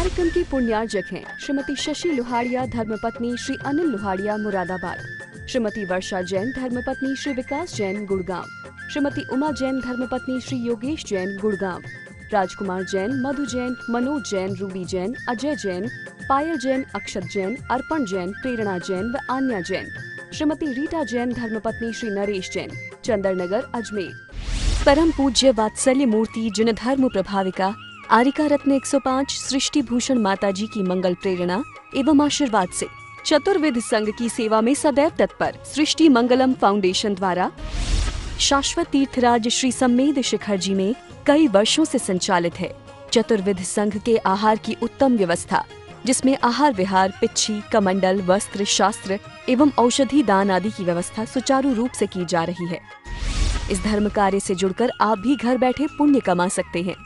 कार्यक्रम की पुण्यार्जक हैं श्रीमती शशि लुहाड़िया धर्मपत्नी श्री अनिल लुहाड़िया मुरादाबाद, श्रीमती वर्षा जैन धर्मपत्नी श्री विकास जैन गुड़गांव, श्रीमती उमा जैन धर्मपत्नी श्री योगेश जैन गुड़गांव, राजकुमार जैन, मधु जैन, मनोज जैन, रूबी जैन, अजय जैन, पायल जैन, अक्षत जैन, अर्पण जैन, प्रेरणा जैन व आन्या जैन, श्रीमती रीटा जैन धर्मपत्नी श्री नरेश जैन, चंदरनगर अजमेर। परम पूज्य वात्सल्य मूर्ति जिन धर्म प्रभाविका आरिका रत्न 105 सृष्टि भूषण माताजी की मंगल प्रेरणा एवं आशीर्वाद से चतुर्विध संघ की सेवा में सदैव तत्पर सृष्टि मंगलम फाउंडेशन द्वारा शाश्वत तीर्थराज श्री सम्मेद शिखर जी में कई वर्षों से संचालित है चतुर्विध संघ के आहार की उत्तम व्यवस्था, जिसमें आहार विहार, पिच्छी, कमंडल, वस्त्र, शास्त्र एवं औषधि दान आदि की व्यवस्था सुचारू रूप से की जा रही है। इस धर्म कार्य से जुड़कर आप भी घर बैठे पुण्य कमा सकते हैं।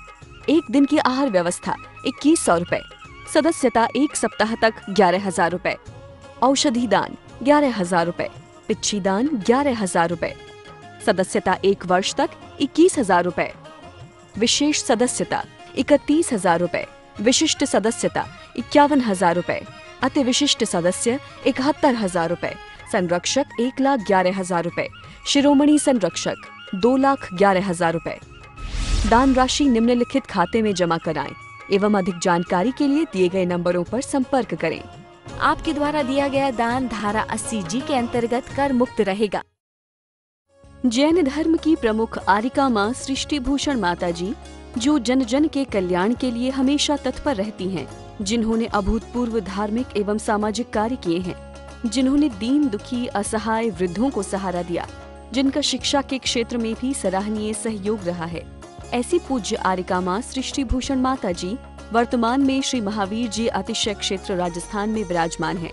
एक दिन की आहार व्यवस्था 2100 रुपए, सदस्यता एक सप्ताह तक 11,000 रुपए, औषधि दान 11,000 रुपए, पिच्छी दान 11,000 रुपए, सदस्यता एक वर्ष तक 21,000 रुपए, विशेष सदस्यता 31,000 रुपए, विशिष्ट सदस्यता 51,000 रुपए, अति विशिष्ट सदस्य 71,000 रुपए, संरक्षक 1,11,000 रुपए, शिरोमणि संरक्षक 2,11,000 रुपए। दान राशि निम्नलिखित खाते में जमा कराएं एवं अधिक जानकारी के लिए दिए गए नंबरों पर संपर्क करें। आपके द्वारा दिया गया दान धारा 80G के अंतर्गत कर मुक्त रहेगा। जैन धर्म की प्रमुख आरिका माँ सृष्टि भूषण माता जी, जो जन जन के कल्याण के लिए हमेशा तत्पर रहती हैं, जिन्होंने अभूतपूर्व धार्मिक एवं सामाजिक कार्य किए हैं, जिन्होंने दीन दुखी असहाय वृद्धों को सहारा दिया, जिनका शिक्षा के क्षेत्र में भी सराहनीय सहयोग रहा है, ऐसी पूज्य आरिका माँ सृष्टि भूषण माता जी वर्तमान में श्री महावीर जी अतिशय क्षेत्र राजस्थान में विराजमान हैं।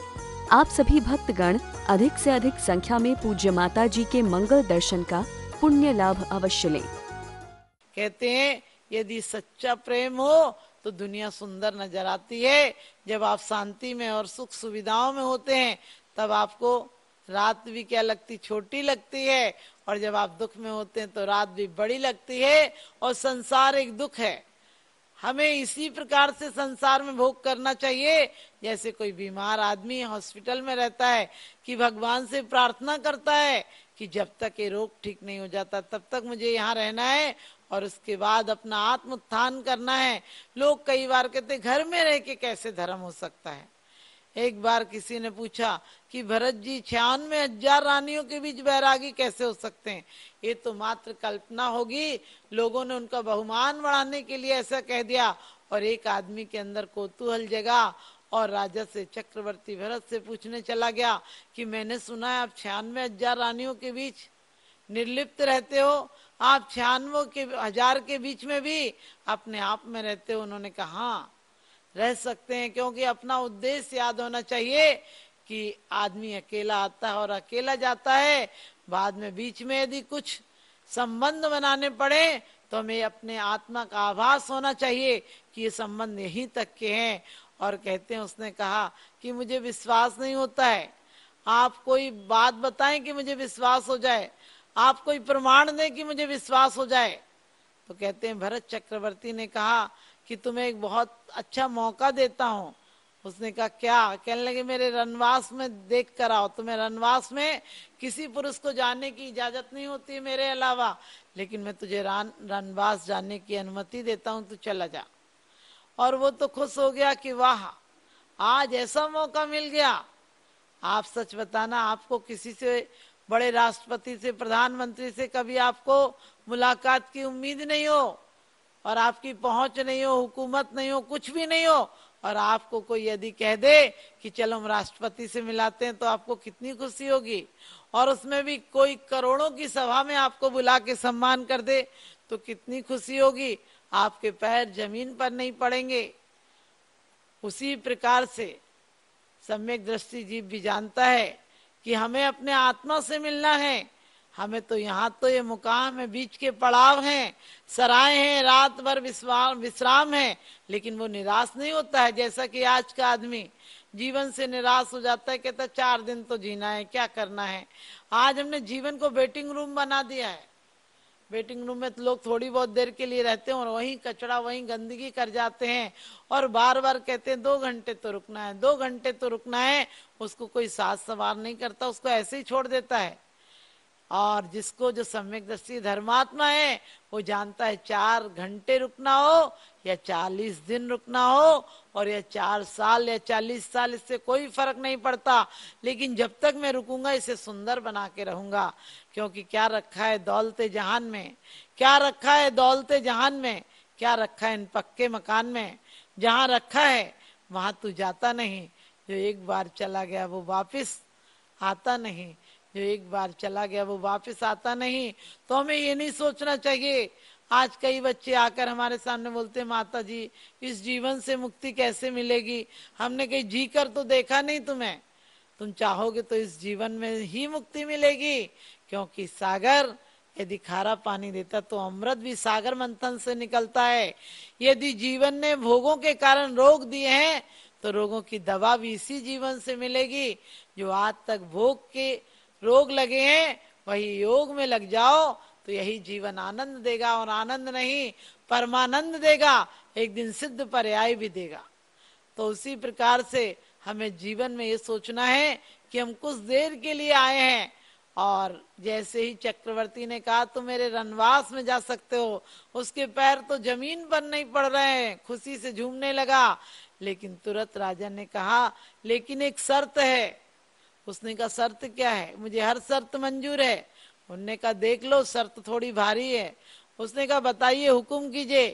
आप सभी भक्तगण अधिक से अधिक संख्या में पूज्य माता जी के मंगल दर्शन का पुण्य लाभ अवश्य लें। कहते हैं यदि सच्चा प्रेम हो तो दुनिया सुंदर नजर आती है। जब आप शांति में और सुख सुविधाओं में होते हैं तब आपको रात भी क्या लगती, छोटी लगती है, और जब आप दुख में होते हैं तो रात भी बड़ी लगती है। और संसार एक दुख है, हमें इसी प्रकार से संसार में भोग करना चाहिए जैसे कोई बीमार आदमी हॉस्पिटल में रहता है कि भगवान से प्रार्थना करता है कि जब तक ये रोग ठीक नहीं हो जाता तब तक मुझे यहाँ रहना है और उसके बाद अपना आत्म उत्थान करना है। लोग कई बार कहते घर में रह के कैसे धर्म हो सकता है। एक बार किसी ने पूछा कि भरत जी 96,000 रानियों के बीच बैरागी कैसे हो सकते हैं। ये तो मात्र कल्पना होगी, लोगों ने उनका बहुमान बढ़ाने के लिए ऐसा कह दिया। और एक आदमी के अंदर कौतूहल जगा और राजा से चक्रवर्ती भरत से पूछने चला गया कि मैंने सुना है आप 96,000 रानियों के बीच निर्लिप्त रहते हो, आप 96,000 के बीच में भी अपने आप में रहते हो। उन्होंने कहा हाँ रह सकते हैं, क्योंकि अपना उद्देश्य याद होना चाहिए कि आदमी अकेला आता है और अकेला जाता है। बाद में बीच में यदि कुछ संबंध बनाने पड़े तो हमें अपने आत्मा का आभास होना चाहिए कि ये संबंध यहीं तक के हैं। और कहते हैं उसने कहा कि मुझे विश्वास नहीं होता है, आप कोई बात बताएं कि मुझे विश्वास हो जाए, आप कोई प्रमाण दें कि मुझे विश्वास हो जाए। तो कहते हैं भरत चक्रवर्ती ने कहा कि तुम्हें एक बहुत अच्छा मौका देता हूं। उसने कहा क्या? कहने लगे मेरे रनवास में देख कर आओ। तुम्हें रनवास में किसी पुरुष को जाने की इजाजत नहीं होती मेरे अलावा, लेकिन मैं तुझे रनवास जाने की अनुमति देता हूं, तू चला जा। और वो तो खुश हो गया कि वाह आज ऐसा मौका मिल गया। आप सच बताना, आपको किसी से बड़े राष्ट्रपति से, प्रधानमंत्री से कभी आपको मुलाकात की उम्मीद नहीं हो और आपकी पहुंच नहीं हो, हुकूमत नहीं हो, कुछ भी नहीं हो, और आपको कोई यदि कह दे कि चलो हम राष्ट्रपति से मिलाते हैं तो आपको कितनी खुशी होगी। और उसमें भी कोई करोड़ों की सभा में आपको बुला के सम्मान कर दे तो कितनी खुशी होगी, आपके पैर जमीन पर नहीं पड़ेंगे। उसी प्रकार से सम्यक दृष्टि जीव भी जानता है कि हमें अपने आत्मा से मिलना है। हमें तो यहाँ तो ये मुकाम है, बीच के पड़ाव हैं, सराय हैं, रात भर विश्राम है, लेकिन वो निराश नहीं होता है। जैसा कि आज का आदमी जीवन से निराश हो जाता है, कहता 4 दिन तो जीना है, क्या करना है। आज हमने जीवन को वेटिंग रूम बना दिया है। वेटिंग रूम में तो लोग थोड़ी बहुत देर के लिए रहते हैं और वहीं कचरा वहीं गंदगी कर जाते हैं और बार बार कहते हैं 2 घंटे तो रुकना है, 2 घंटे तो रुकना है। उसको कोई साथ सवार नहीं करता, उसको ऐसे ही छोड़ देता है। और जिसको जो सम्यक दृष्टि धर्मात्मा है वो जानता है 4 घंटे रुकना हो या 40 दिन रुकना हो और या 4 साल या 40 साल, इससे कोई फर्क नहीं पड़ता। लेकिन जब तक मैं रुकूंगा इसे सुंदर बना के रहूंगा, क्योंकि क्या रखा है दौलते जहान में, क्या रखा है दौलते जहान में, क्या रखा है इन पक्के मकान में। जहां रखा है वहां तू जाता नहीं, जो एक बार चला गया वो वापिस आता नहीं, जो एक बार चला गया वो वापस आता नहीं। तो हमें ये नहीं सोचना चाहिए। आज कई बच्चे आकर हमारे सामने बोलते माता जी इस जीवन से मुक्ति कैसे मिलेगी। हमने कहीं जी कर तो देखा नहीं तुम्हें, तुम चाहोगे तो इस जीवन में ही मुक्ति मिलेगी। क्योंकि सागर यदि खारा पानी देता तो अमृत भी सागर मंथन से निकलता है। यदि जीवन ने भोगों के कारण रोग दिए हैं तो रोगों की दवा भी इसी जीवन से मिलेगी। जो आज तक भोग के रोग लगे हैं वही योग में लग जाओ तो यही जीवन आनंद देगा, और आनंद नहीं परमानंद देगा, एक दिन सिद्ध पर्याय भी देगा। तो उसी प्रकार से हमें जीवन में ये सोचना है कि हम कुछ देर के लिए आए हैं। और जैसे ही चक्रवर्ती ने कहा तुम मेरे रनवास में जा सकते हो, उसके पैर तो जमीन पर नहीं पड़ रहे हैं, खुशी से झूमने लगा। लेकिन तुरंत राजा ने कहा लेकिन एक शर्त है। उसने कहा शर्त क्या है? मुझे हर शर्त मंजूर है। उनने कहा देख लो शर्त थोड़ी भारी है। उसने कहा बताइए हुक्म कीजिए।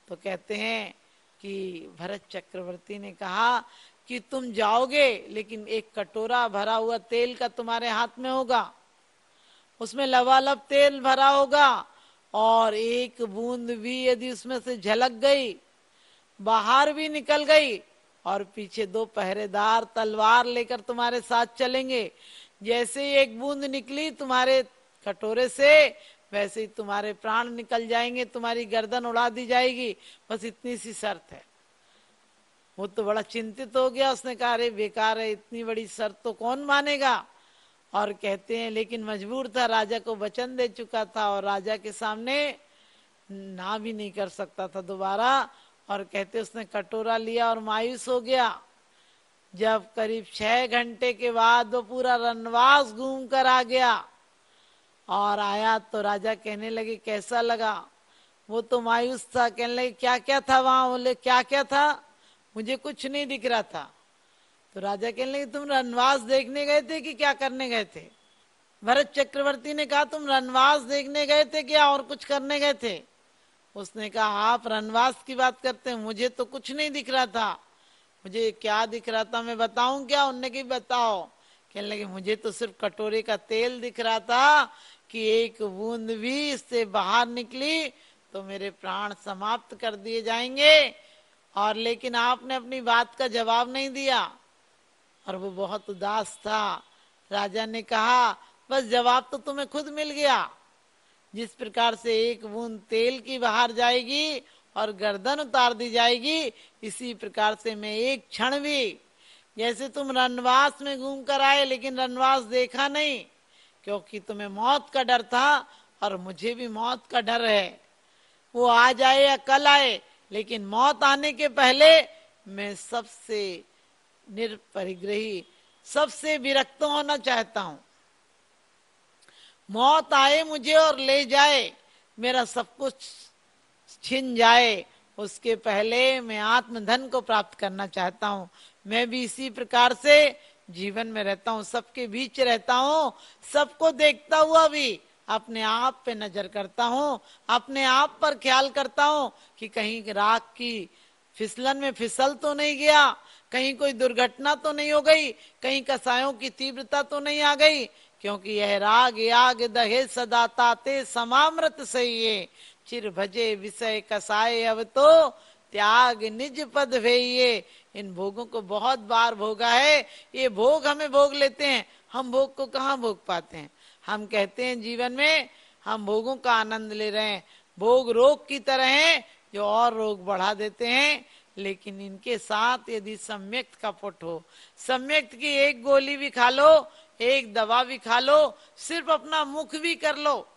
तो कहते हैं कि भरत चक्रवर्ती ने कहा कि तुम जाओगे लेकिन एक कटोरा भरा हुआ तेल का तुम्हारे हाथ में होगा, उसमें लबालब तेल भरा होगा, और एक बूंद भी यदि उसमें से झलक गई, बाहर भी निकल गई, और पीछे 2 पहरेदार तलवार लेकर तुम्हारे साथ चलेंगे। जैसे ही एक बूंद निकली तुम्हारे कटोरे से वैसे ही तुम्हारे प्राण निकल जाएंगे, तुम्हारी गर्दन उड़ा दी जाएगी। बस इतनी सी शर्त है। वो तो बड़ा चिंतित हो गया। उसने कहा अरे बेकार है, इतनी बड़ी शर्त तो कौन मानेगा। और कहते हैं लेकिन मजबूर था, राजा को वचन दे चुका था और राजा के सामने ना भी नहीं कर सकता था दोबारा। और कहते उसने कटोरा लिया और मायूस हो गया। जब करीब 6 घंटे के बाद वो पूरा रनवास घूम कर आ गया और आया तो राजा कहने लगे कैसा लगा। वो तो मायूस था, कहने लगे क्या क्या था वहां। बोले क्या क्या था, मुझे कुछ नहीं दिख रहा था। तो राजा कहने लगे तुम रनवास देखने गए थे कि क्या करने गए थे। भरत चक्रवर्ती ने कहा तुम रनवास देखने गए थे क्या और कुछ करने गए थे। उसने कहा आप रनवास की बात करते हैं, मुझे तो कुछ नहीं दिख रहा था। मुझे क्या दिख रहा था मैं बताऊं क्या। उनने की बताओ। कहने लगे मुझे तो सिर्फ कटोरे का तेल दिख रहा था कि एक बूंद भी इससे बाहर निकली तो मेरे प्राण समाप्त कर दिए जाएंगे। और लेकिन आपने अपनी बात का जवाब नहीं दिया। और वो बहुत उदास था। राजा ने कहा बस जवाब तो तुम्हें खुद मिल गया। जिस प्रकार से एक बूंद तेल की बाहर जाएगी और गर्दन उतार दी जाएगी, इसी प्रकार से मैं एक क्षण भी, जैसे तुम रनवास में घूम कर आए लेकिन रनवास देखा नहीं क्योंकि तुम्हें मौत का डर था और मुझे भी मौत का डर है। वो आ जाए या कल आए, लेकिन मौत आने के पहले मैं सबसे निरपरिग्रही, सबसे विरक्त होना चाहता हूं। मौत आए मुझे और ले जाए, मेरा सब कुछ छिन जाए, उसके पहले मैं आत्मधन को प्राप्त करना चाहता हूँ। मैं भी इसी प्रकार से जीवन में रहता हूँ, सबके बीच रहता हूँ, सबको देखता हुआ भी अपने आप पे नजर करता हूँ, अपने आप पर ख्याल करता हूँ कि कहीं राख की फिसलन में फिसल तो नहीं गया, कहीं कोई दुर्घटना तो नहीं हो गई, कहीं कसायों की तीव्रता तो नहीं आ गई। क्योंकि यह राग याग दहे सदा ताते समामृत सही, चिर भजे विषय कसाए अब तो त्याग निज पद भेइये। इन भोगों को बहुत बार भोगा है, ये भोग हमें भोग लेते हैं। हम भोग को कहाँ भोग पाते हैं। हम कहते हैं जीवन में हम भोगों का आनंद ले रहे हैं। भोग रोग की तरह हैं जो और रोग बढ़ा देते हैं। लेकिन इनके साथ यदि सम्यक्त का पुट हो, सम्यक्त की एक गोली भी खा लो, एक दवा भी खा लो, सिर्फ अपना मुख भी कर लो,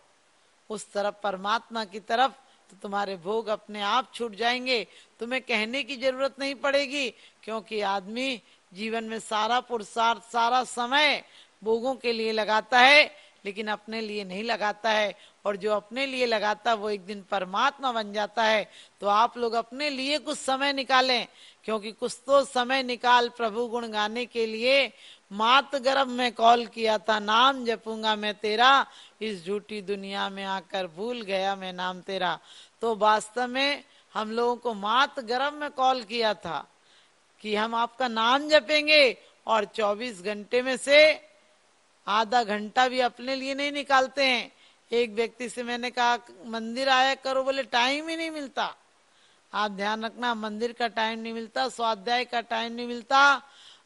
उस तरफ परमात्मा की तरफ, तो तुम्हारे भोग अपने आप छूट जाएंगे। तुम्हें कहने की जरूरत नहीं पड़ेगी, क्योंकि आदमी जीवन में सारा पुरुषार्थ, सारा समय भोगों के लिए लगाता है, लेकिन अपने लिए नहीं लगाता है। और जो अपने लिए लगाता है वो एक दिन परमात्मा बन जाता है। तो आप लोग अपने लिए कुछ समय निकालें, क्योंकि कुछ तो समय निकाल प्रभु गुण गाने के लिए मात गर्भ में कॉल किया था, नाम जपूंगा मैं तेरा, इस झूठी दुनिया में आकर भूल गया मैं नाम तेरा। तो वास्तव में हम लोगों को मात गर्भ में कॉल किया था कि हम आपका नाम जपेंगे, और 24 घंटे में से आधा घंटा भी अपने लिए नहीं निकालते हैं। एक व्यक्ति से मैंने कहा मंदिर आया करो, बोले टाइम ही नहीं मिलता। आप ध्यान रखना, मंदिर का टाइम नहीं मिलता, स्वाध्याय का टाइम नहीं मिलता,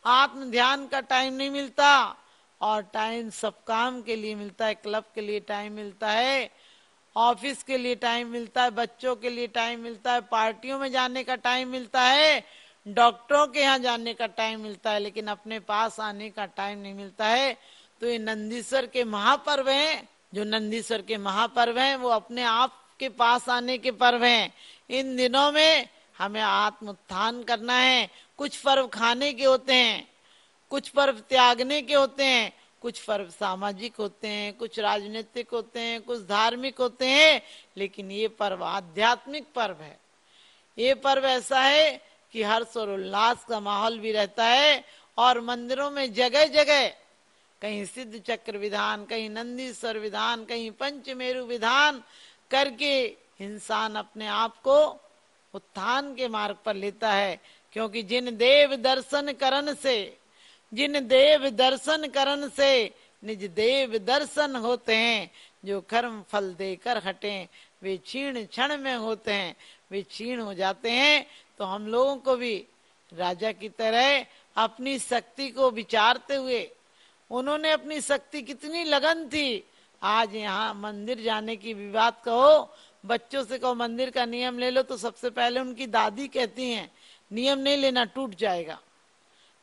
आत्म ध्यान का टाइम नहीं मिलता, और टाइम सब काम के लिए मिलता है। क्लब के लिए टाइम मिलता है, ऑफिस के लिए टाइम मिलता है, बच्चों के लिए टाइम मिलता है, पार्टियों में जाने का टाइम मिलता है, डॉक्टरों के यहाँ जाने का टाइम मिलता है, लेकिन अपने पास आने का टाइम नहीं मिलता है। तो ये नंदीश्वर के महापर्व हैं, जो नंदीश्वर के महापर्व हैं वो अपने आप के पास आने के पर्व हैं। इन दिनों में हमें आत्म उत्थान करना है। कुछ पर्व खाने के होते हैं, कुछ पर्व त्यागने के होते हैं, कुछ पर्व सामाजिक होते हैं, कुछ राजनीतिक होते हैं, कुछ धार्मिक होते हैं, लेकिन ये पर्व आध्यात्मिक पर्व है। ये पर्व ऐसा है कि हर्ष और उल्लास का माहौल भी रहता है, और मंदिरों में जगह जगह कहीं सिद्ध चक्र विधान, कहीं नंदीश्वर विधान, कहीं पंचमेरु विधान करके इंसान अपने आप को उत्थान के मार्ग पर लेता है। क्योंकि जिन देव दर्शन करन से, जिन देव दर्शन करन से निज देव दर्शन होते हैं, जो कर्म फल देकर हटे वे क्षीण क्षण में होते हैं, वे क्षीण हो जाते हैं। तो हम लोगों को भी राजा की तरह अपनी शक्ति को विचारते हुए, उन्होंने अपनी शक्ति कितनी लगन थी। आज यहाँ मंदिर जाने की भी बात कहो, बच्चों से कहो मंदिर का नियम ले लो, तो सबसे पहले उनकी दादी कहती हैं नियम नहीं लेना, टूट जाएगा।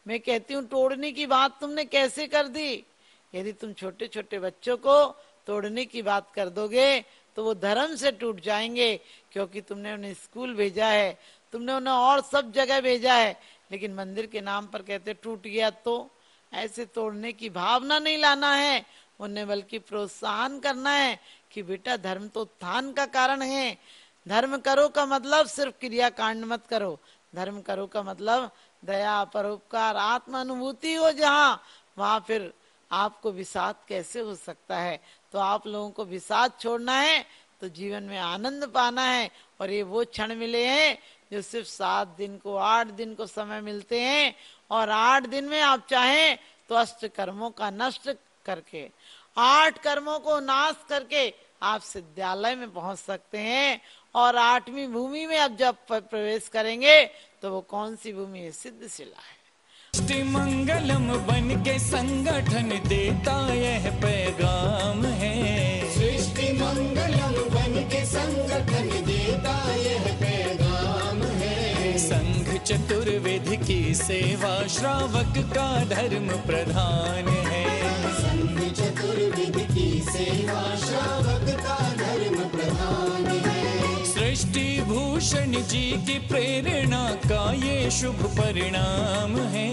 मैं कहती हूँ तोड़ने की बात तुमने कैसे कर दी। यदि तुम छोटे छोटे बच्चों को तोड़ने की बात कर दोगे तो वो धर्म से टूट जाएंगे, क्योंकि तुमने उन्हें स्कूल भेजा है, तुमने उन्हें और सब जगह भेजा है, लेकिन मंदिर के नाम पर कहते टूट गया। तो ऐसे तोड़ने की भावना नहीं लाना है उन्हें, बल्कि प्रोत्साहन करना है कि बेटा धर्म तो उत्थान का कारण है। धर्म करो का मतलब सिर्फ क्रिया कांड मत करो, धर्म करो का मतलब दया, परोपकार, आत्म अनुभूति हो जहाँ, वहां फिर आपको विषाद कैसे हो सकता है। तो आप लोगों को विषाद छोड़ना है तो जीवन में आनंद पाना है। और ये वो क्षण मिले हैं जो सिर्फ 7 दिन को, 8 दिन को समय मिलते हैं, और 8 दिन में आप चाहें तो अष्ट कर्मों का नष्ट करके, 8 कर्मों को नाश करके आप सिद्धालय में पहुंच सकते हैं। और 8वीं भूमि में आप जब प्रवेश करेंगे तो वो कौन सी भूमि है? सिद्ध शिला है। सृष्टि मंगलम बन के संगठन देता यह पैगाम है, सृष्टि मंगलम बन के संगठन देता यह पैगाम है। संघ चतुर्वेद की सेवा श्रावक का धर्म प्रधान है, संघ चतुर्वेद की सेवा श्रावक का धर्म प्रधान है। सृष्टि भूषण जी की प्रेरणा का ये शुभ परिणाम है,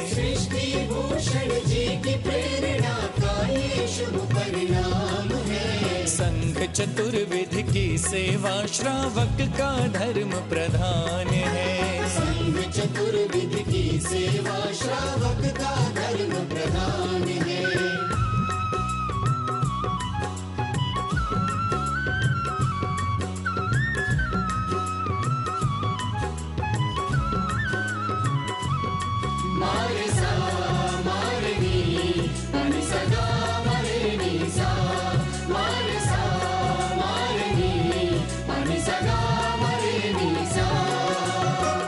सृष्टि भूषण जी की प्रेरणा का ये शुभ परिणाम है। संघ चतुर्वेद की सेवा श्रावक का धर्म प्रधान है, संघ चतुर्वेद की सेवा श्रावक का धर्म प्रधान है। मारे सा मारे नी मारे सगा मारे नी सा, मारे सा मारे नी मारे सगा मारे नी सा।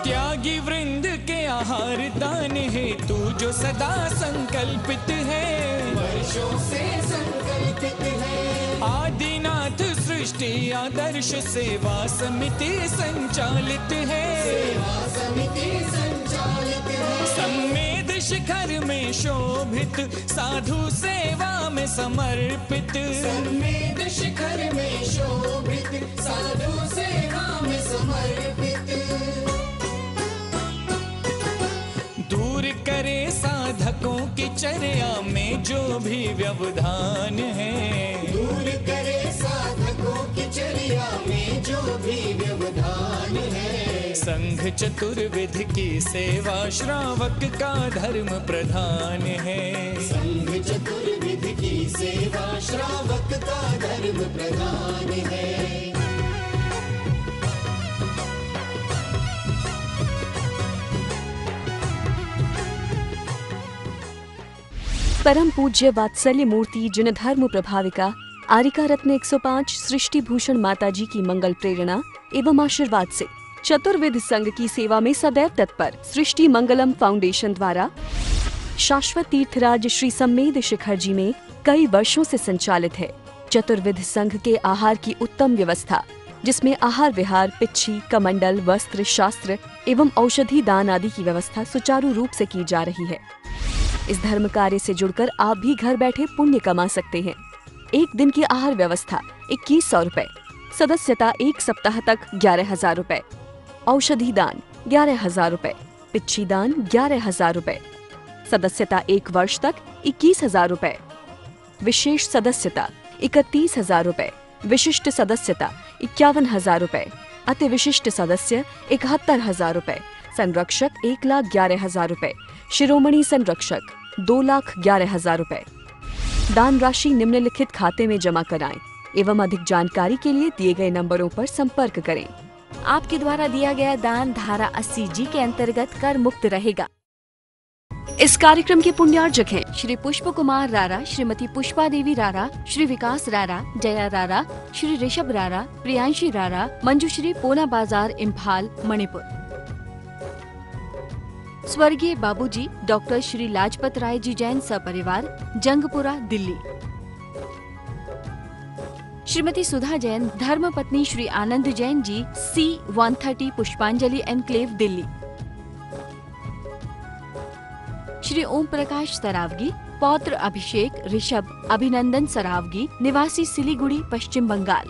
त्यागी वृंद के आहार दान है तू जो सदा संकल्पित है, वर्षों से संकल्पित है। आदिनाथ सृष्टि आदर्श सेवा समिति संचालित है, सेवा समिति संचालित है। संवेद शिखर में शोभित, साधु सेवा में समर्पित। सन्मेद शिखर में शोभित, साधु सेवा में समर्पित। दूर करे साधकों की चर्या में जो भी व्यवधान है। दूर करे साधकों की चर्या में जो भी व्यवधान है। संघ चतुर्विध की सेवा श्रावक का धर्म प्रधान है। संघ चतुर्विध की सेवा श्रावक का धर्म प्रधान है। परम पूज्य वात्सल्य मूर्ति जिन धर्म प्रभाविका आरिका रत्न 105 सृष्टि भूषण माता जी की मंगल प्रेरणा एवं आशीर्वाद से चतुर्विध संघ की सेवा में सदैव तत्पर सृष्टि मंगलम फाउंडेशन द्वारा शाश्वत तीर्थराज श्री सम्मेद शिखर जी में कई वर्षों से संचालित है चतुर्विध संघ के आहार की उत्तम व्यवस्था, जिसमें आहार विहार, पिच्छी, कमंडल, वस्त्र, शास्त्र एवं औषधि दान आदि की व्यवस्था सुचारू रूप से की जा रही है। इस धर्म कार्य से जुड़कर आप भी घर बैठे पुण्य कमा सकते हैं। एक दिन की आहार व्यवस्था 2100 रुपए, सदस्यता 1 सप्ताह तक 11,000 रुपए, औषधि दान 11,000 रुपए, पिच्छी दान 11,000 रुपए, सदस्यता 1 वर्ष तक 21,000 रुपए, विशेष सदस्यता 31,000 रुपए, विशिष्ट सदस्यता 51,000 रुपए, अति विशिष्ट सदस्य 71,000 रुपए, संरक्षक 1,11,000 रुपए, शिरोमणि संरक्षक 2,11,000 रुपए। दान राशि निम्नलिखित खाते में जमा कराएं एवं अधिक जानकारी के लिए दिए गए नंबरों पर संपर्क करें। आपके द्वारा दिया गया दान धारा 80G के अंतर्गत कर मुक्त रहेगा। इस कार्यक्रम के पुण्यार्जक हैं श्री पुष्प कुमार रारा, श्रीमती पुष्पा देवी रारा, श्री विकास रारा, जया रारा, श्री ऋषभ रारा, प्रियांशी रारा, मंजुश्री, पोना बाजार, इम्फाल, मणिपुर। स्वर्गीय बाबूजी डॉक्टर श्री लाजपत राय जी जैन सपरिवार, जंगपुरा, दिल्ली। श्रीमती सुधा जैन, धर्मपत्नी श्री आनंद जैन जी, C130 पुष्पांजलि एनक्लेव, दिल्ली। श्री ओम प्रकाश सरावगी, पौत्र अभिषेक ऋषभ अभिनंदन सरावगी, निवासी सिलीगुड़ी, पश्चिम बंगाल।